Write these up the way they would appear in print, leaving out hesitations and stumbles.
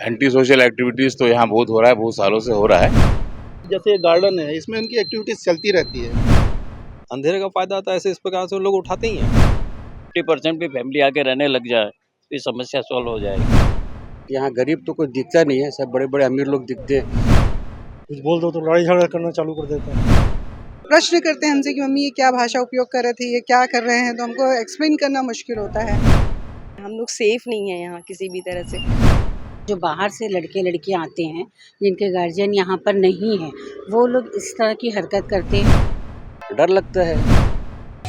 Anti social activities तो यहाँ बहुत हो रहा है, बहुत सालों से हो रहा है। जैसे गार्डन है, इसमें उनकी एक्टिविटीज चलती रहती है। अंधेरे का फायदा आता है, ऐसे इस प्रकार से लोग उठाते ही हैं। 50% भी फैमिली आके रहने लग जाए तो ये समस्या सॉल्व हो जाएगी। यहाँ गरीब तो कोई दिखता नहीं है, सब बड़े बड़े अमीर लोग दिखते हैं। कुछ बोल दो तो लड़ाई झगड़ा करना चालू कर देते हैं। प्रश्न करते हैं हमसे कि मम्मी ये क्या भाषा उपयोग कर रहे थे, ये क्या कर रहे हैं, तो हमको एक्सप्लेन करना मुश्किल होता है। हम लोग सेफ नहीं है यहाँ किसी भी तरह से। जो बाहर से लड़के लड़कियाँ आते हैं जिनके गार्जियन यहाँ पर नहीं है, वो लोग इस तरह की हरकत करते हैं, डर लगता है।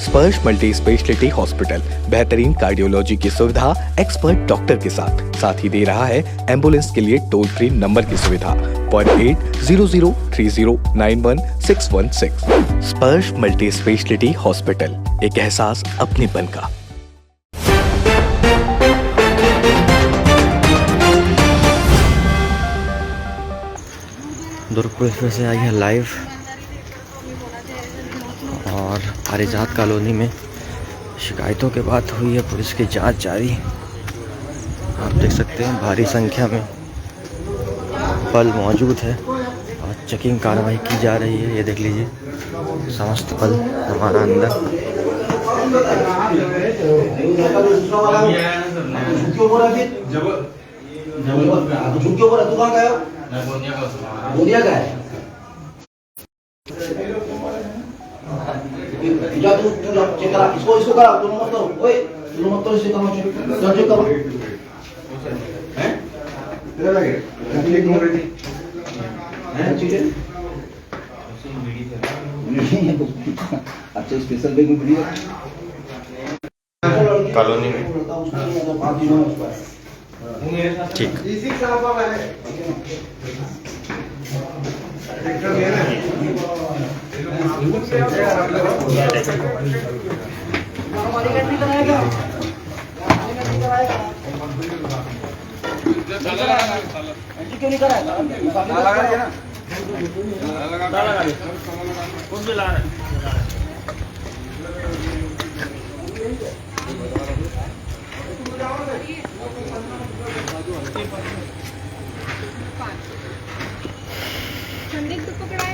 स्पर्श मल्टी स्पेशलिटी हॉस्पिटल बेहतरीन कार्डियोलॉजी की सुविधा एक्सपर्ट डॉक्टर के साथ ही दे रहा है एम्बुलेंस के लिए टोल फ्री नंबर की सुविधा 08003091616। स्पर्श मल्टी स्पेशलिटी हॉस्पिटल, एक एहसास अपनेपन का। दुर्ग पुलिस में से आई है लाइव और पारिजात कॉलोनी में शिकायतों के बाद हुई है पुलिस की जांच जारी। आप देख सकते हैं भारी संख्या में बल मौजूद है और चेकिंग कार्रवाई की जा रही है। ये देख लीजिए समस्त बल हमारा अंदर। इसको करा तुम मत करो, ओए तुम मत करो, इसे करो, चेक करो हैं तेरा लगे ठीक हो रही है ठीक है। अच्छा स्पेशल बैग में वीडियो कॉलोनी में ठीक क्यों नहीं करा संदिग्ध पकड़ाए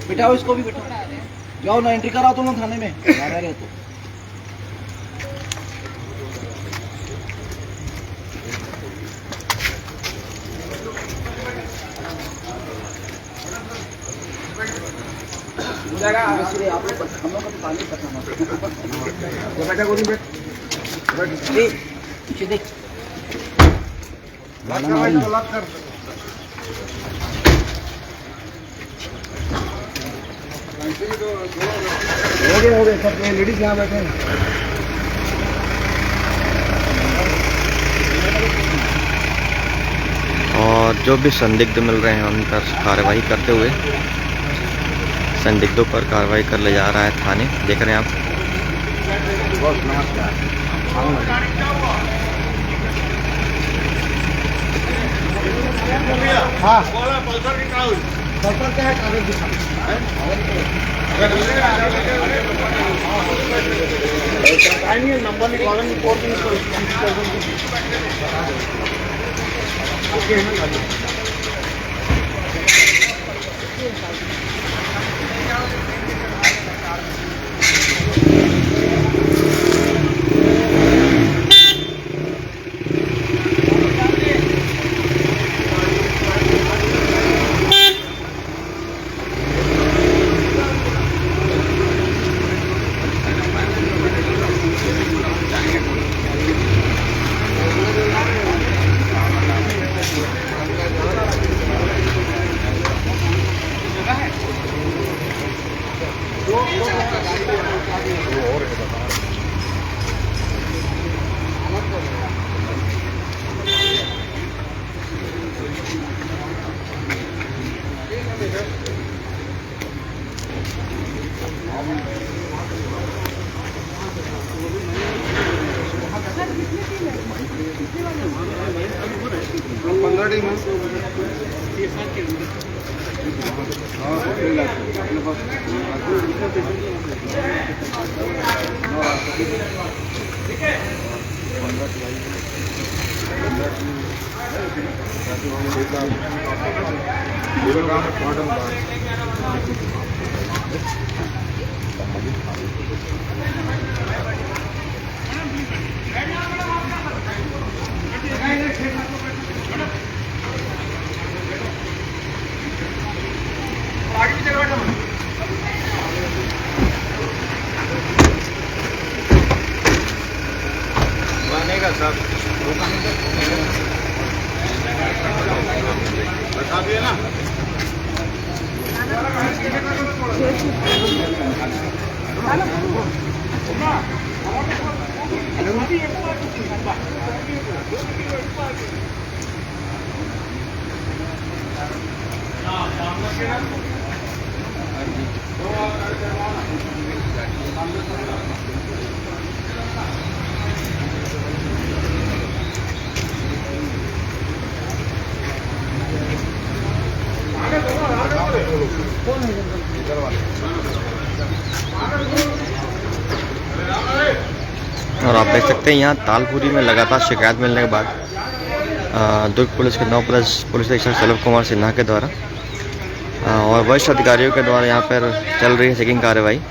बिठाओ, इसको भी बिठाओ, जाओ ना एंट्री कराओ तुम लोग थाने में आ रहे तो। आप लोग हम लोग का पानी पता बेटा गोदी बैठ पीछे देख हो गए सब लेडीज यहाँ बैठे हैं। और जो भी संदिग्ध मिल रहे हैं उन पर कार्रवाई करते हुए संदिग्धों पर कार्रवाई कर ले जा रहा है थाने। देख रहे हैं आप। हाँ पल्सर क्या है कागज दिखा नंबर निकालें टीम है और आप देख सकते हैं यहाँ तालपुरी में लगातार शिकायत मिलने के बाद दुर्ग पुलिस के 9 पुलिस अधीक्षक सलभ कुमार सिन्हा के द्वारा और वरिष्ठ अधिकारियों के द्वारा यहाँ पर चल रही है चेकिंग कार्रवाई।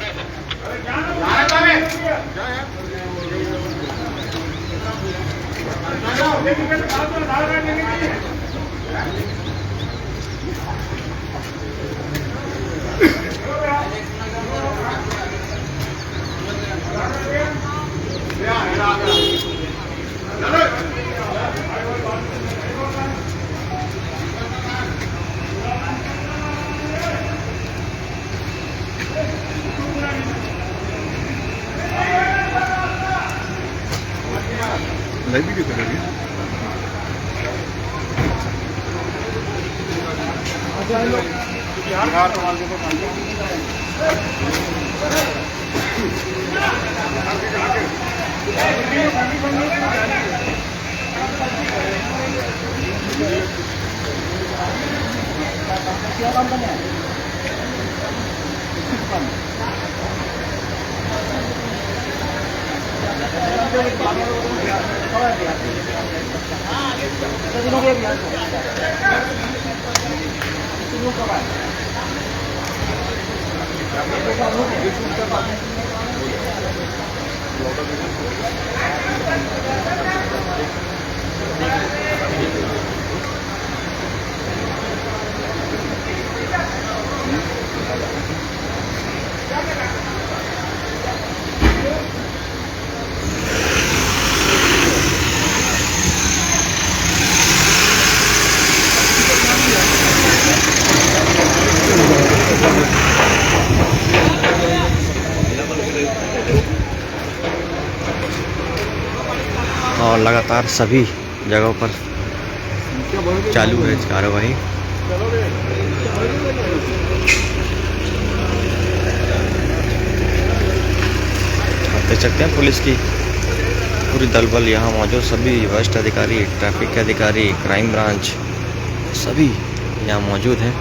और लगातार सभी जगहों पर चालू है कार्रवाई। आप देख सकते हैं पुलिस की पूरी दल बल यहाँ मौजूद, सभी वरिष्ठ अधिकारी, ट्रैफिक के अधिकारी, क्राइम ब्रांच सभी यहाँ मौजूद हैं।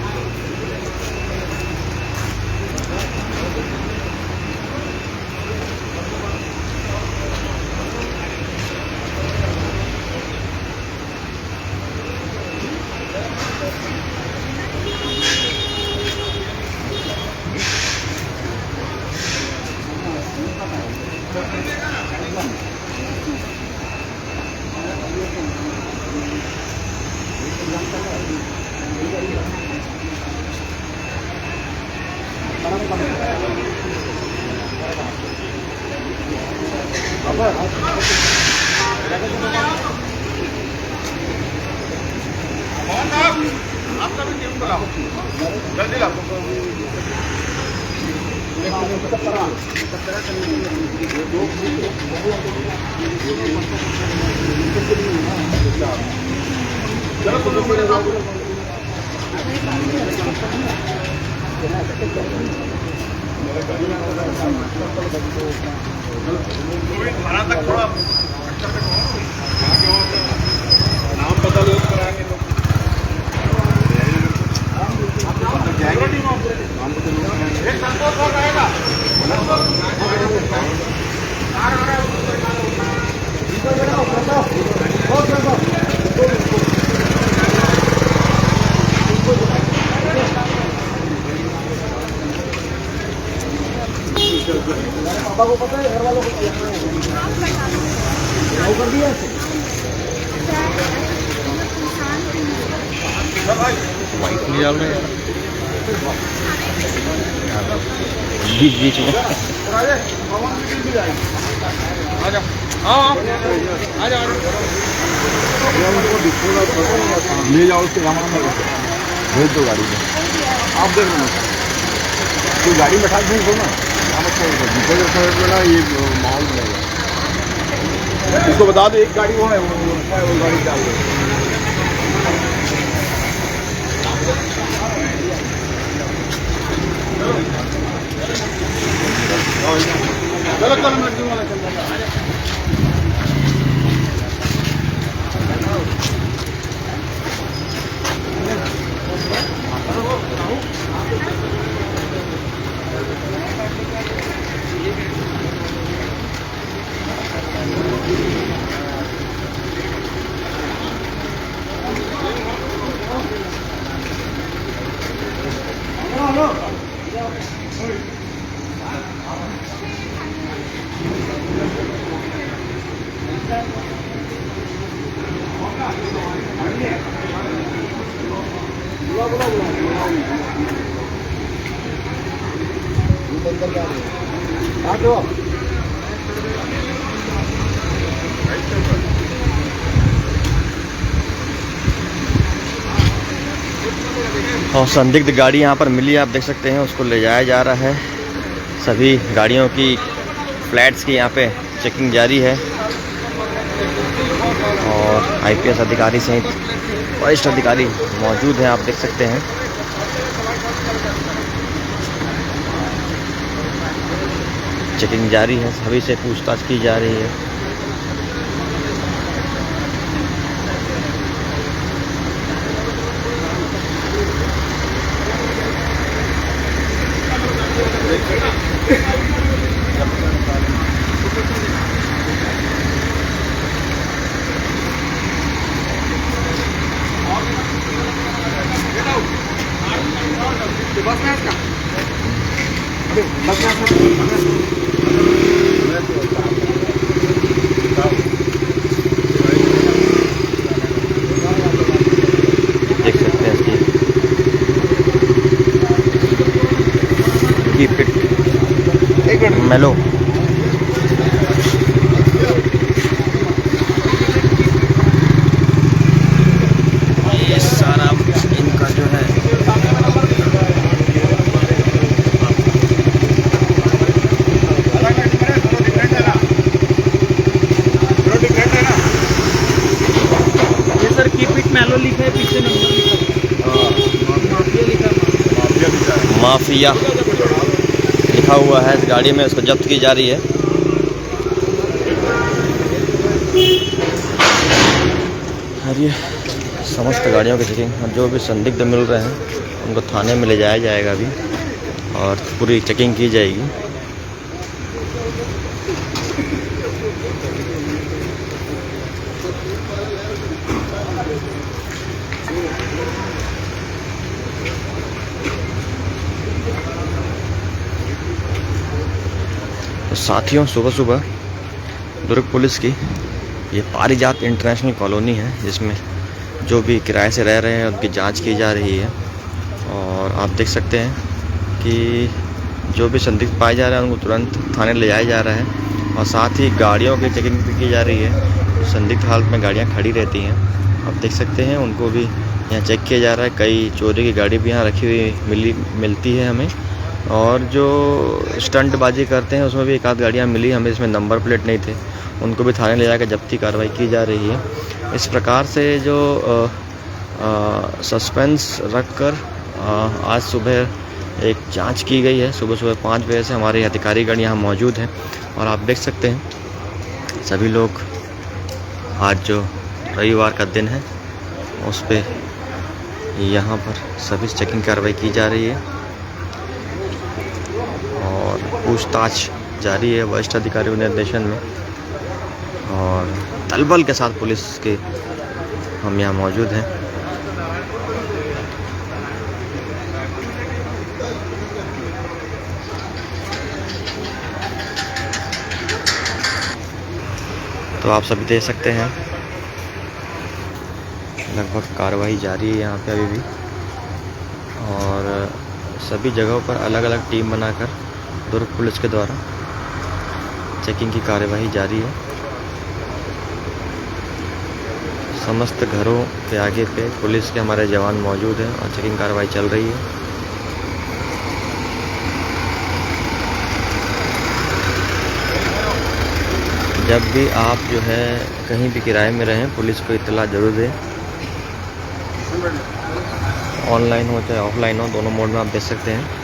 पापा को पता है, घर वालों को पता है कर दिया वाइट नहीं डाल रहे बीच बीच में। ले जाओ उसके सामान में भेज दो गाड़ी में। आप देख लो तो गाड़ी में बैठा भेज दो ना। ये माहौल बनेगा। इसको बता दो एक गाड़ी वो है, वो गाड़ी डाल दो। चलो चलो मैं और संदिग्ध गाड़ी यहाँ पर मिली, आप देख सकते हैं, उसको ले जाया जा रहा है। सभी गाड़ियों की फ्लैट्स की यहाँ पे चेकिंग जारी है और आईपीएस अधिकारी सहित वरिष्ठ अधिकारी मौजूद हैं, आप देख सकते हैं। चेकिंग जारी है, सभी से पूछताछ की जा रही है। देख सकते हैं इसकी कीप इट मेलो। ये सारा इनका जो है लिखा है, पीछे नंबर लिखा है, माफिया लिखा हुआ है इस गाड़ी में, उसको जब्त की जा रही है। और ये समस्त गाड़ियों की चेकिंग, जो भी संदिग्ध मिल रहे हैं उनको थाने में ले जाया जाएगा अभी और पूरी चेकिंग की जाएगी। तो साथियों, सुबह सुबह दुर्ग पुलिस की ये पारिजात इंटरनेशनल कॉलोनी है, जिसमें जो भी किराए से रह रहे हैं उनकी जांच की जा रही है। और आप देख सकते हैं कि जो भी संदिग्ध पाए जा रहे हैं उनको तुरंत थाने ले जाया जा रहा है और साथ ही गाड़ियों की चेकिंग भी की जा रही है। संदिग्ध हालत में गाड़ियाँ खड़ी रहती हैं, आप देख सकते हैं, उनको भी यहाँ चेक किया जा रहा है। कई चोरी की गाड़ी भी यहाँ रखी हुई मिलती है हमें, और जो स्टंटबाजी करते हैं उसमें भी एक आध गाड़ियाँ मिली हमें, इसमें नंबर प्लेट नहीं थे, उनको भी थाने ले जाकर जब्ती कार्रवाई की जा रही है। इस प्रकार से जो सस्पेंस रखकर आज सुबह एक जांच की गई है। सुबह सुबह 5 बजे से हमारे अधिकारीगण यहाँ मौजूद हैं और आप देख सकते हैं सभी लोग, आज जो रविवार का दिन है उस पे यहाँ पर सभी चेकिंग कार्रवाई की जा रही है और पूछताछ जारी है वरिष्ठ अधिकारियों के निर्देशन में, और दलबल के साथ पुलिस के हम यहाँ मौजूद हैं। तो आप सभी देख सकते हैं लगभग कार्रवाई जारी है यहाँ पे अभी भी, और सभी जगहों पर अलग अलग टीम बनाकर दुर्ग पुलिस के द्वारा चेकिंग की कार्यवाही जारी है। समस्त घरों के आगे पे पुलिस के हमारे जवान मौजूद हैं और चेकिंग कार्रवाई चल रही है। जब भी आप जो है कहीं भी किराए में रहें, पुलिस को इत्तला जरूर दें। ऑनलाइन हो चाहे ऑफलाइन हो, दोनों मोड में आप देख सकते हैं।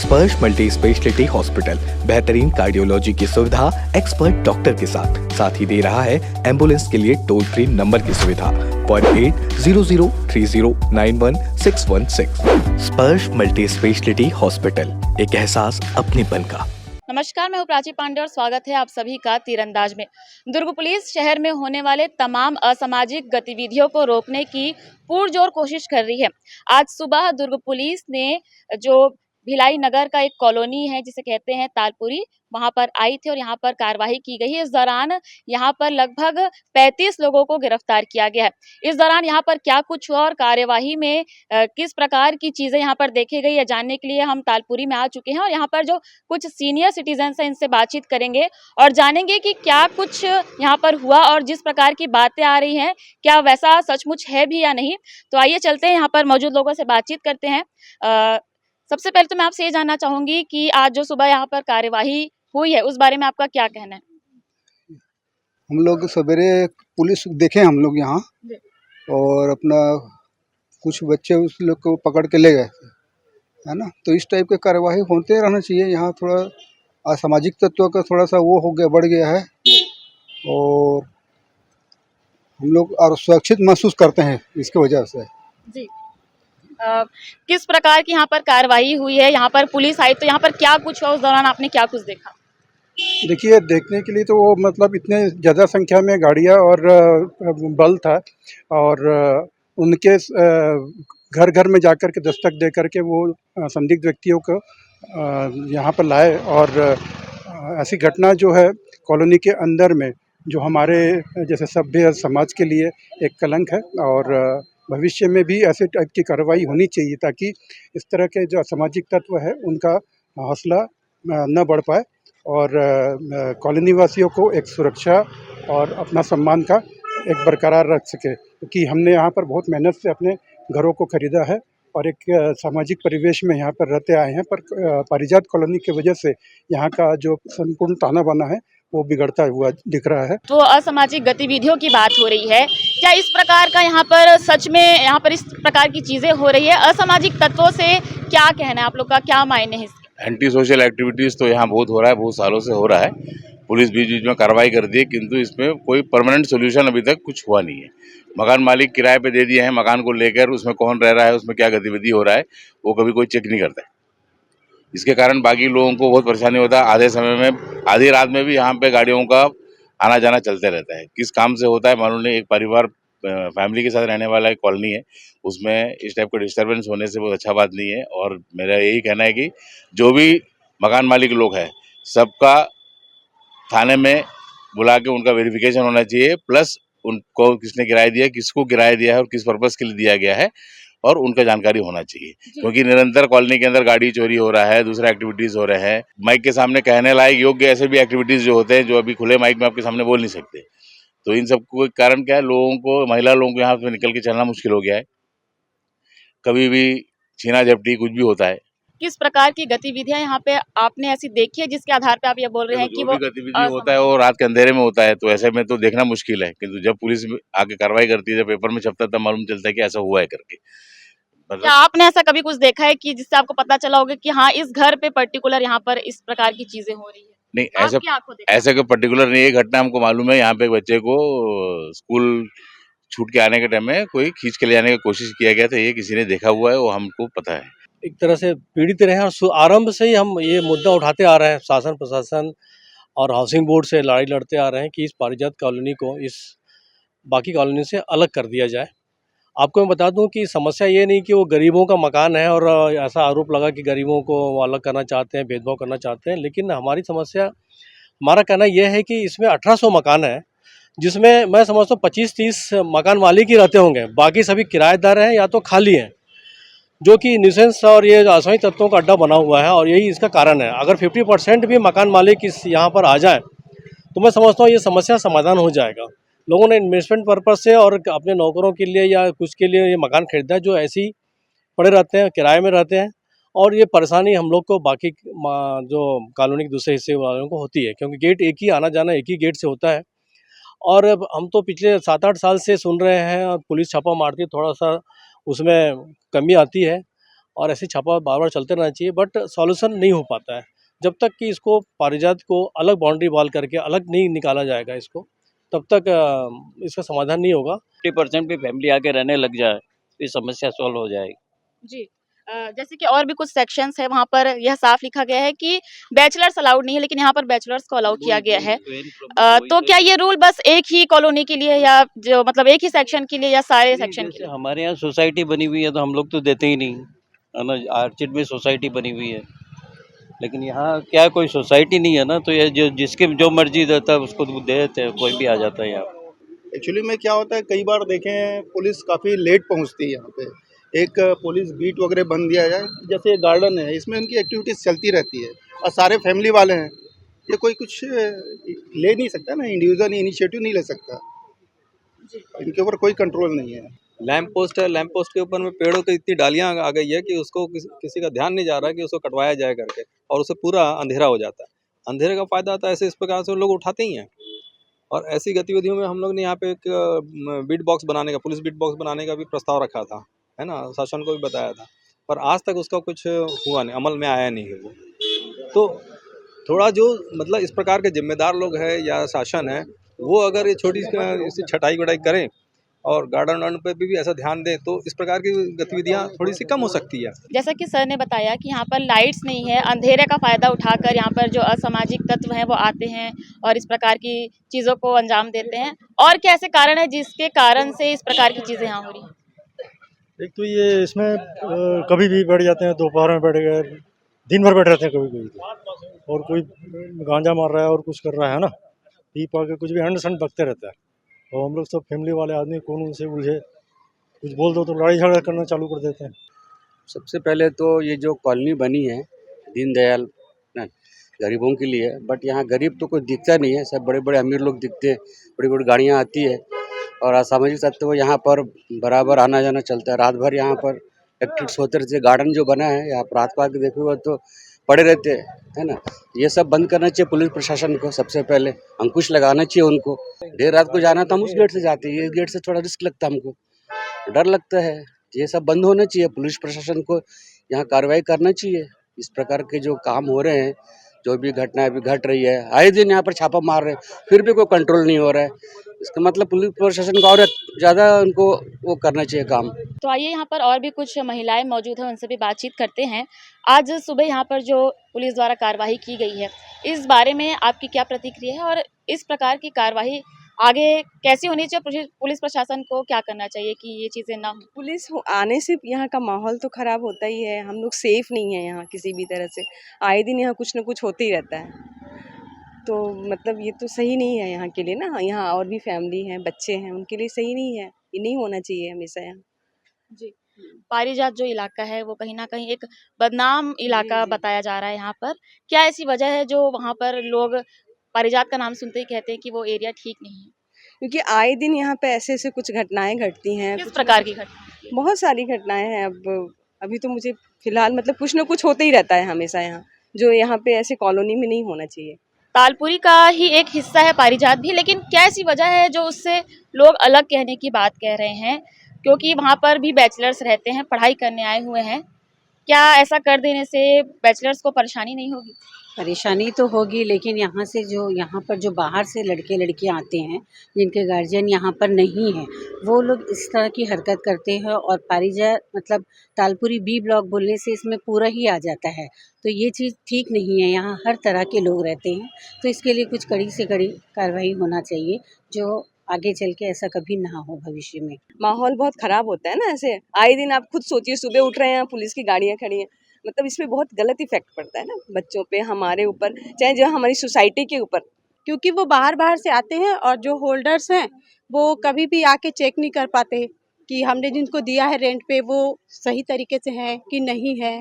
स्पर्श मल्टी स्पेशलिटी हॉस्पिटल बेहतरीन कार्डियोलॉजी की सुविधा एक्सपर्ट डॉक्टर के साथ ही दे रहा है एम्बुलेंस के लिए टोल फ्री नंबर की सुविधा 08003091616। स्पर्श मल्टी स्पेशलिटी हॉस्पिटल, एक एहसास अपनेपन का। नमस्कार, मैं हूँ प्राची पांडे और स्वागत है आप सभी का तीरंदाज में। दुर्ग पुलिस शहर में होने वाले तमाम असामाजिक गतिविधियों को रोकने की पुरजोर कोशिश कर रही है। आज सुबह दुर्ग पुलिस ने जो भिलाई नगर का एक कॉलोनी है जिसे कहते हैं तालपुरी, वहां पर आई थी और यहाँ पर कार्रवाई की गई है। इस दौरान यहाँ पर लगभग 35 लोगों को गिरफ्तार किया गया है। इस दौरान यहाँ पर क्या कुछ हुआ और कार्यवाही में किस प्रकार की चीजें यहाँ पर देखी गई है, जानने के लिए हम तालपुरी में आ चुके हैं और यहाँ पर जो कुछ सीनियर सिटीजन हैं इनसे बातचीत करेंगे और जानेंगे कि क्या कुछ यहाँ पर हुआ और जिस प्रकार की बातें आ रही हैं क्या वैसा सचमुच है भी या नहीं। तो आइए चलते हैं, यहाँ पर मौजूद लोगों से बातचीत करते हैं। सबसे पहले तो मैं आपसे ये जानना चाहूंगी कि आज जो सुबह यहाँ पर कार्यवाही हुई है उस बारे में आपका क्या कहना है। हम लोग सवेरे पुलिस देखे हम लोग यहाँ, और अपना कुछ बच्चे उस लोग को पकड़ के ले गए थे, है ना। तो इस टाइप के कार्यवाही होते रहना चाहिए। यहाँ थोड़ा असामाजिक तत्वों का थोड़ा सा वो हो गया, बढ़ गया है, और हम लोग और सुरक्षित महसूस करते हैं इसकी वजह से जी। किस प्रकार की यहाँ पर कार्रवाई हुई है, यहाँ पर पुलिस आई तो यहाँ पर क्या कुछ हुआ, उस दौरान आपने क्या कुछ देखा? देखिए, देखने के लिए तो वो मतलब इतने ज़्यादा संख्या में गाड़ियाँ और बल था, और उनके घर घर में जाकर के दस्तक दे करके वो संदिग्ध व्यक्तियों को यहाँ पर लाए। और ऐसी घटना जो है कॉलोनी के अंदर में, जो हमारे जैसे सभ्य समाज के लिए एक कलंक है, और भविष्य में भी ऐसे टाइप की कार्रवाई होनी चाहिए ताकि इस तरह के जो असामाजिक तत्व है उनका हौसला न बढ़ पाए, और कॉलोनी वासियों को एक सुरक्षा और अपना सम्मान का एक बरकरार रख सके। क्योंकि हमने यहाँ पर बहुत मेहनत से अपने घरों को खरीदा है और एक सामाजिक परिवेश में यहाँ पर रहते आए हैं, पर पारिजात कॉलोनी की वजह से यहाँ का जो संपूर्ण ताना बाना है वो बिगड़ता हुआ दिख रहा है। तो असामाजिक गतिविधियों की बात हो रही है, क्या इस प्रकार का यहाँ पर सच में यहाँ पर इस प्रकार की चीजें हो रही है? असामाजिक तत्वों से क्या कहना है आप लोग का, क्या मायने है इसके? एंटी सोशल एक्टिविटीज़ तो यहाँ बहुत हो रहा है, बहुत सालों से हो रहा है। पुलिस बीच बीच में कार्रवाई कर दी है, किंतु इसमें कोई परमानेंट सोल्यूशन अभी तक कुछ हुआ नहीं है। मकान मालिक किराए पे दे दिए हैं, मकान को लेकर उसमें कौन रह रहा है, उसमें क्या गतिविधि हो रहा है, वो कभी कोई चेक नहीं करता है। इसके कारण बाकी लोगों को बहुत परेशानी होता है। आधे समय में, आधी रात में भी यहाँ पे गाड़ियों का आना जाना चलते रहता है। किस काम से होता है मालूम नहीं। एक परिवार फैमिली के साथ रहने वाला एक कॉलोनी है, उसमें इस टाइप का डिस्टर्बेंस होने से बहुत अच्छा बात नहीं है। और मेरा यही कहना है कि जो भी मकान मालिक लोग हैं सबका थाने में बुला के उनका वेरिफिकेशन होना चाहिए, प्लस उनको किसने किराया दिया, किसको किराया दिया है और किस पर्पस के लिए दिया गया है, और उनका जानकारी होना चाहिए, क्योंकि निरंतर कॉलोनी के अंदर गाड़ी चोरी हो रहा है, दूसरा एक्टिविटीज हो रहे हैं। माइक के सामने कहने लायक योग्य ऐसे भी एक्टिविटीज जो होते हैं जो अभी खुले माइक में आपके सामने बोल नहीं सकते। तो इन सब को कारण क्या है, लोगों को, महिला लोगों को यहाँ पे निकल के चलना मुश्किल हो गया है। कभी भी छीना झपटी कुछ भी होता है। किस प्रकार की गतिविधियां यहाँ पे आपने ऐसी देखी है जिसके आधार पे आप ये बोल रहे हैं कि जो वो भी गतिविधि होता है वो रात के अंधेरे में होता है, तो ऐसे में तो देखना मुश्किल है, किंतु जब पुलिस आके कार्रवाई करती है, जब पेपर में छपता है, तब मालूम चलता है कि ऐसा हुआ है करके। क्या आपने ऐसा कभी कुछ देखा है कि जिससे आपको पता चला होगा कि हाँ इस घर पे पर्टिकुलर यहाँ पर इस प्रकार की चीजें हो रही है? नहीं, आपकी आंखों देखा? ऐसा कोई पर्टिकुलर नहीं है घटना। हमको मालूम है यहाँ पे एक बच्चे को स्कूल छूट के आने के टाइम में कोई खींच के ले जाने की कोशिश किया गया था, ये किसी ने देखा हुआ है, वो हमको पता है। एक तरह से पीड़ित रहे हैं और आरंभ से ही हम ये मुद्दा उठाते आ रहे हैं, शासन प्रशासन और हाउसिंग बोर्ड से लड़ाई लड़ते आ रहे हैं कि इस पारिजात कॉलोनी को इस बाकी कॉलोनी से अलग कर दिया जाए। आपको मैं बता दूं कि समस्या ये नहीं कि वो गरीबों का मकान है और ऐसा आरोप लगा कि गरीबों को वो अलग करना चाहते हैं, भेदभाव करना चाहते हैं, लेकिन हमारी समस्या, हमारा कहना यह है कि इसमें 1800 मकान है, जिसमें मैं समझता हूँ 25-30 मकान मालिक ही रहते होंगे, बाकी सभी किराएदार हैं या तो खाली हैं, जो कि न्यूसेंस और ये असामाजिक तत्वों का अड्डा बना हुआ है, और यही इसका कारण है। अगर 50% भी मकान मालिक इस यहाँ पर आ जाए तो मैं समझता हूँ ये समस्या समाधान हो जाएगा। लोगों ने इन्वेस्टमेंट पर्पज से और अपने नौकरों के लिए या कुछ के लिए ये मकान खरीदा है, जो ऐसे ही पड़े रहते हैं, किराए में रहते हैं, और ये परेशानी हम लोग को बाकी जो कॉलोनी के दूसरे हिस्से वालों को होती है, क्योंकि गेट एक ही, आना जाना एक ही गेट से होता है। और अब हम तो पिछले 7-8 साल से सुन रहे हैं, और पुलिस छापा मारती है, थोड़ा सा उसमें कमी आती है, और ऐसे छापा बार बार चलते रहना चाहिए, बट सॉल्यूशन नहीं हो पाता है। जब तक कि इसको पारिजात को अलग बाउंड्री वॉल करके अलग नहीं निकाला जाएगा इसको, तब तक इसका समाधान नहीं होगा। 50% भी फैमिली आके रहने लग जाए तो ये समस्या सॉल्व हो जाएगी। जी। जैसे कि और भी कुछ सेक्शंस है, वहाँ पर यह साफ लिखा गया है कि बैचलर्स अलाउड नहीं है, लेकिन यहाँ पर बैचलर्स को अलाउ किया गया है। तो क्या ये रूल बस एक ही कॉलोनी के लिए, या जो मतलब एक ही सेक्शन के लिए, या सारे सेक्शन के लिए? हमारे यहाँ सोसाइटी बनी हुई है तो हम लोग तो देते ही नहीं है ना, आर्चिड में सोसाइटी बनी हुई है, लेकिन यहाँ क्या कोई सोसाइटी नहीं है ना, तो ये जो जिसके जो मर्जी देता है उसको दे देते हैं, कोई भी आ जाता है यहाँ। एक्चुअली में क्या होता है, कई बार देखें पुलिस काफ़ी लेट पहुंचती है यहाँ पे। एक पुलिस बीट वगैरह बन दिया जाए, जैसे गार्डन है, इसमें उनकी एक्टिविटीज़ चलती रहती है और सारे फैमिली वाले हैं, ये कोई कुछ ले नहीं सकता ना, इंडिविजुअल इनिशिएटिव नहीं ले सकता, इनके ऊपर कोई कंट्रोल नहीं है। लैंप पोस्ट है, लैंप पोस्ट के ऊपर में पेड़ों की इतनी डालियां आ गई है कि उसको किसी का ध्यान नहीं जा रहा है कि उसको कटवाया जाए करके, और उससे पूरा अंधेरा हो जाता है। अंधेरे का फायदा आता है, ऐसे इस प्रकार से लोग उठाते ही हैं। और ऐसी गतिविधियों में हम लोग ने यहाँ पे एक बीट बॉक्स बनाने का, पुलिस बीट बॉक्स बनाने का भी प्रस्ताव रखा था, है ना, शासन को भी बताया था, पर आज तक उसका कुछ हुआ नहीं, अमल में आया नहीं है वो। तो थोड़ा जो मतलब इस प्रकार के जिम्मेदार लोग हैं या शासन है, वो अगर ये छोटी सी छटाई वटाई करें और गार्डन वार्डन पे भी ऐसा ध्यान दें, तो इस प्रकार की गतिविधियां थोड़ी सी कम हो सकती है। जैसा कि सर ने बताया कि यहाँ पर लाइट्स नहीं है, अंधेरे का फ़ायदा उठाकर यहाँ पर जो असामाजिक तत्व हैं वो आते हैं और इस प्रकार की चीज़ों को अंजाम देते हैं। और क्या ऐसे कारण है जिसके कारण से इस प्रकार की चीज़ें यहाँ हो रही हैं? एक तो ये इसमें कभी भी बैठ जाते हैं, दोपहर में बैठ गए, दिन भर बैठ रहते हैं कभी कभी, और कोई गांजा मार रहा है और कुछ कर रहा है ना, पी पा के कुछ भी हंड संड बकते रहता है, और हम लोग सब फैमिली वाले आदमी कौन उनसे उलझे, कुछ बोल दो तो लड़ाई झगड़ा करना चालू कर देते हैं। सबसे पहले तो ये जो कॉलोनी बनी है दीनदयाल ना, गरीबों के लिए, बट यहाँ गरीब तो कोई दिखता नहीं है, सब बड़े बड़े अमीर लोग दिखते हैं, बड़ी बड़ी गाड़ियाँ आती है, और असामाजिक तत्व यहाँ पर बराबर आना जाना चलता है। रात भर यहाँ पर एक्टिविटीज होते रहते हैं। गार्डन जो बना है यहाँ पर रात को आके देखोगे तो पड़े रहते हैं, है ना, ये सब बंद करना चाहिए पुलिस प्रशासन को। सबसे पहले अंकुश लगाना चाहिए उनको। देर रात को जाना तो हम उस गेट से जाते हैं, ये गेट से थोड़ा रिस्क लगता है, हमको डर लगता है। ये सब बंद होना चाहिए, पुलिस प्रशासन को यहाँ कार्रवाई करना चाहिए। इस प्रकार के जो काम हो रहे हैं, जो भी घटना अभी घट रही है, आए दिन यहाँ पर छापा मार रहे हैं, फिर भी कोई कंट्रोल नहीं हो रहा है। इसका मतलब पुलिस प्रशासन को और ज़्यादा उनको वो करना चाहिए काम। तो आइए यहाँ पर और भी कुछ महिलाएं मौजूद हैं, उनसे भी बातचीत करते हैं। आज सुबह यहाँ पर जो पुलिस द्वारा कार्रवाई की गई है, इस बारे में आपकी क्या प्रतिक्रिया है, और इस प्रकार की कार्रवाई आगे कैसी होनी चाहिए? पुलिस प्रशासन को क्या करना चाहिए कि ये चीज़ें ना हो? पुलिस आने से यहाँ का माहौल तो ख़राब होता ही है, हम लोग सेफ नहीं है यहाँ किसी भी तरह से, आए दिन यहाँ कुछ न कुछ होते ही रहता है। तो मतलब ये तो सही नहीं है यहाँ के लिए ना, यहाँ और भी फैमिली हैं, बच्चे हैं, उनके लिए सही नहीं है, ये नहीं होना चाहिए हमेशा यहाँ। जी। पारिजात जो इलाका है वो कहीं न कहीं एक बदनाम इलाका जी। बताया जा रहा है यहाँ पर। क्या ऐसी वजह है जो वहाँ पर लोग पारिजात का नाम सुनते ही कहते हैं कि वो एरिया ठीक नहीं है? क्योंकि आए दिन यहाँ पे ऐसे-ऐसे कुछ घटनाएँ घटती हैं, किस कुछ न प्रकार कुछ की घटना? बहुत सारी घटनाएँ हैं। अब अभी तो मुझे फिलहाल मतलब कुछ न कुछ होते ही रहता है हमेशा यहाँ, जो यहाँ पे ऐसे कॉलोनी में नहीं होना चाहिए। तालपुरी का ही एक हिस्सा है पारिजात भी, लेकिन क्या ऐसी वजह है जो उससे लोग अलग कहने की बात कह रहे हैं? क्योंकि वहाँ पर भी बैचलर्स रहते हैं, पढ़ाई करने आए हुए हैं। क्या ऐसा कर देने से बैचलर्स को परेशानी नहीं होगी? परेशानी तो होगी, लेकिन यहाँ पर जो बाहर से लड़के लड़कियाँ आते हैं, जिनके गार्जियन यहाँ पर नहीं हैं, वो लोग इस तरह की हरकत करते हैं और पारिजात मतलब तालपुरी बी ब्लॉक बोलने से इसमें पूरा ही आ जाता है। तो ये चीज़ ठीक नहीं है, यहाँ हर तरह के लोग रहते हैं, तो इसके लिए कुछ कड़ी से कड़ी कार्रवाई होना चाहिए, जो आगे चल के ऐसा कभी ना हो भविष्य में। माहौल बहुत ख़राब होता है ना ऐसे, आए दिन आप खुद सोचिए, सुबह उठ रहे हैं, पुलिस की गाड़ियाँ खड़ी हैं, मतलब इसमें बहुत गलत इफ़ेक्ट पड़ता है ना बच्चों पे, हमारे ऊपर, चाहे जो हमारी सोसाइटी के ऊपर। क्योंकि वो बाहर से आते हैं और जो होल्डर्स हैं वो कभी भी आके चेक नहीं कर पाते कि हमने जिनको दिया है रेंट पे वो सही तरीके से है कि नहीं है।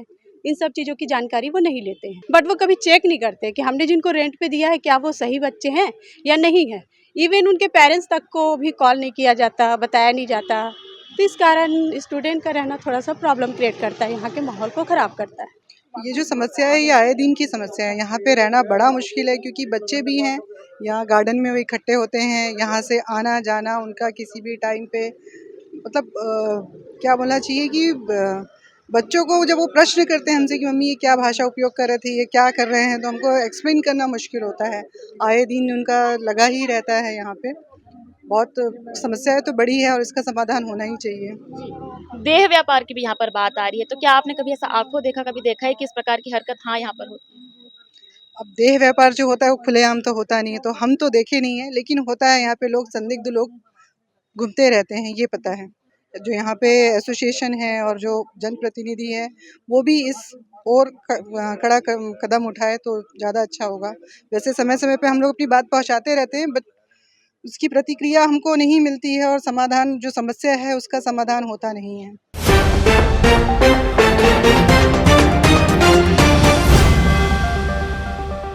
इन सब चीज़ों की जानकारी वो नहीं लेते हैं, बट वो कभी चेक नहीं करते कि हमने जिनको रेंट पे दिया है क्या वो सही बच्चे हैं या नहीं है। इवन उनके पेरेंट्स तक को भी कॉल नहीं किया जाता, बताया नहीं जाता। तो इस कारण स्टूडेंट का रहना थोड़ा सा प्रॉब्लम क्रिएट करता है, यहाँ के माहौल को ख़राब करता है। ये जो समस्या है ये आए दिन की समस्या है। यहाँ पे रहना बड़ा मुश्किल है क्योंकि बच्चे भी हैं, यहाँ गार्डन में वो इकट्ठे होते हैं, यहाँ से आना जाना उनका किसी भी टाइम पे मतलब क्या बोलना चाहिए कि बच्चों को जब वो प्रश्न करते हैं हमसे कि मम्मी ये क्या भाषा उपयोग कर रहे थे, ये क्या कर रहे हैं, तो हमको एक्सप्लेन करना मुश्किल होता है। आए दिन उनका लगा ही रहता है यहाँ पे। बहुत समस्याएं तो बड़ी है और इसका समाधान होना ही चाहिए। देह व्यापार की भी यहाँ पर बात आ रही है, तो क्या आपने कभी ऐसा आँखों देखा, कभी देखा है कि इस प्रकार की हरकत हाँ, यहाँ पर होती है? अब देह व्यापार जो होता है वो खुलेआम तो होता नहीं है, तो हम तो देखे नहीं है, लेकिन होता है यहाँ पे लोग संदिग्ध लोग घूमते रहते हैं, ये पता है। जो यहाँ पे एसोसिएशन है और जो जनप्रतिनिधि है वो भी इस और कड़ा कदम उठाए तो ज़्यादा अच्छा होगा। वैसे समय-समय पे हम लोग अपनी बात पहुँचाते रहते हैं, बट उसकी प्रतिक्रिया हमको नहीं मिलती है और समाधान जो समस्या है उसका समाधान होता नहीं है।